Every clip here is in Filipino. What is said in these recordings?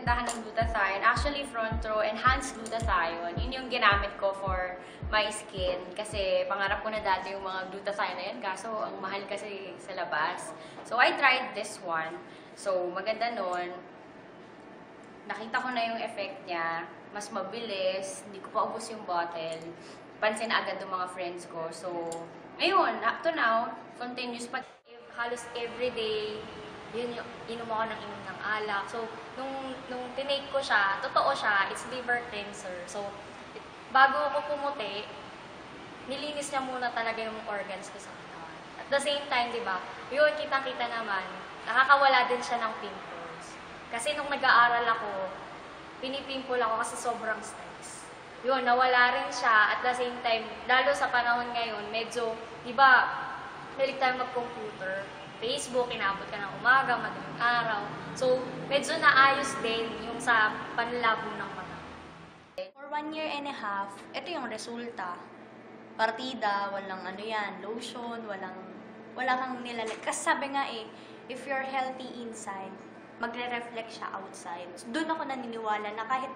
tindahan ng glutathione. Actually, front row enhanced glutathione. Yun yung ginamit ko for my skin. Kasi pangarap ko na dati yung mga glutathione na yan. Kaso, ang mahal kasi sa labas. So, I tried this one. So, maganda nun. Nakita ko na yung effect niya. Mas mabilis. Hindi ko pa ubos yung bottle. Pansin na agad ng mga friends ko. So, ngayon, up to now, continuous pa. Halos everyday, inom ako ng alak. So, nung tinake ko siya, totoo siya, it's liver cleanser. So, bago ako pumuti, nilinis niya muna talaga yung organs ko sa katawan. At the same time, di ba, yun, kitang-kita naman, nakakawala din siya ng pimples. Kasi nung nag-aaral ako, pinipimple ako kasi sobrang stress. Yun, nawala rin siya. At the same time, lalo sa panahon ngayon, medyo, di ba, mahilig tayo mag-computer. Facebook, inabot ka ng umaga, madaling araw. So, medyo naayos din yung sa panlabo ng mata. For 1 year and a half, ito yung resulta. Partida, walang ano yan, lotion, wala kang nilalag. Kasi sabi nga if you're healthy inside, magre-reflect siya outside. So, doon ako naniniwala na kahit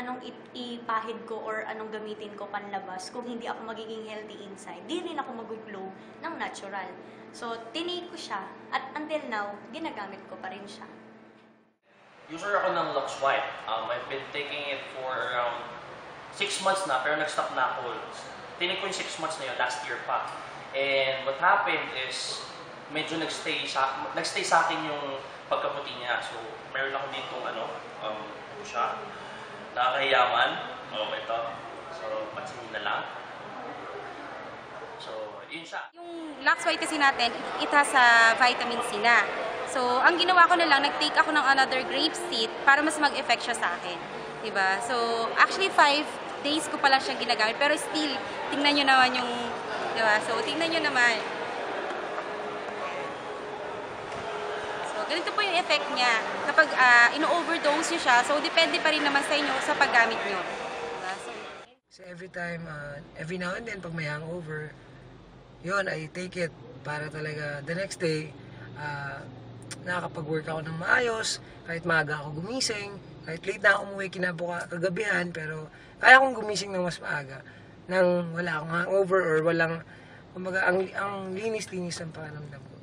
anong ipahid ko or anong gamitin ko panlabas, kung hindi ako magiging healthy inside, di rin ako mag-glow ng natural. So, tinake ko siya at until now, ginagamit ko pa rin siya. User ako ng Lux White. I've been taking it for around 6 months na, pero nag-stop na ako. Tinake ko yung 6 months na yun, last year pa. And what happened is, medyo nagstay sa akin yung pagkaputi niya. So, meron ako ditong siya. Nakakahiyaman. Ito. So, pansinin na lang. So, yun siya. Yung Lux White kasi natin, it has vitamin C na. So, ang ginawa ko na lang, nag-take ako ng another grape seed para mas mag-effect siya sa akin. Diba? So, actually 5 days ko pala siya ginagamit. Pero still, tingnan nyo naman yung, diba? So, tingnan nyo naman. Ganito po yung effect niya. Kapag ino-overdose nyo siya, so depende pa rin naman sa inyo sa paggamit nyo. So every time, every now and then, pag may hangover, yun, I take it para talaga the next day, nakakapag-work ako ng maayos, kahit maaga ako gumising, kahit late na ako umuwi kagabihan, pero kaya akong gumising ng mas maaga nang wala akong hangover or walang, kumbaga, ang linis-linis ang pakiramdam ko.